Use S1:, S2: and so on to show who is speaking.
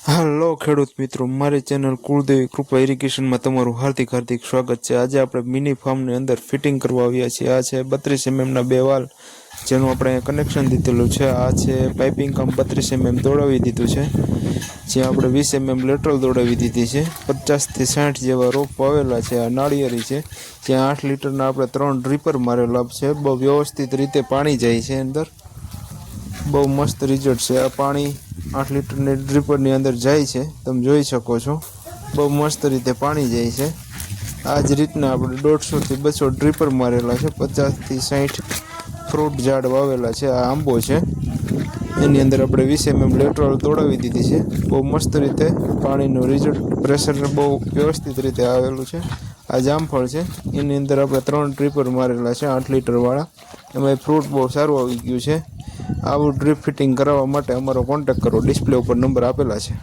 S1: હાલો ખેડૂત મિત્રો, મારી ચેનલ કુળદેવી કૃપા ઇરિગેશનમાં તમારું હાર્દિક હાર્દિક સ્વાગત છે। આજે આપણે મિની ફાર્મની અંદર ફિટિંગ કરવા આવ્યા છીએ। આ છે 32 mm બે વાલ, જેનું આપણે કનેક્શન દીધેલું છે। આ છે પાઇપિંગ કામ 32 mm દોડાવી દીધું છે, જ્યાં આપણે 20 mm લેટરલ દોડાવી દીધી છે। 50 થી 60 જેવા રોપ વાવેલા છે। આ નાળિયેરી છે, જ્યાં 8 લીટરના આપણે 3 ડ્રીપર મારેલા છે। બહુ વ્યવસ્થિત રીતે પાણી જાય છે અંદર, બહુ મસ્ત રિઝલ્ટ છે। આ પાણી 8 લીટરની ડ્રીપરની અંદર જાય છે, તમે જોઈ શકો છો। બહુ મસ્ત રીતે પાણી જાય છે। આ જ રીતના આપણે 150 થી 200 ડ્રીપર મારેલા છે। 50 થી 60 ફ્રૂટ ઝાડ વાવેલા છે। આ આંબો છે, એની અંદર આપણે 20 mm લેટરલ દોડાવી દીધી છે। બહુ મસ્ત રીતે પાણીનું રિઝલ્ટ, પ્રેશર બહુ વ્યવસ્થિત રીતે આવેલું છે। આ જામફળ છે, એની અંદર આપણે 3 ડ્રીપર મારેલા છે 8 લીટરવાળા। એમાં ફ્રૂટ બહુ સારું આવી ગયું છે। આવું ડ્રીપ ફિટિંગ કરાવવા માટે અમારો કોન્ટેક્ટ કરો, ડિસ્પ્લે ઉપર નંબર આપેલા છે।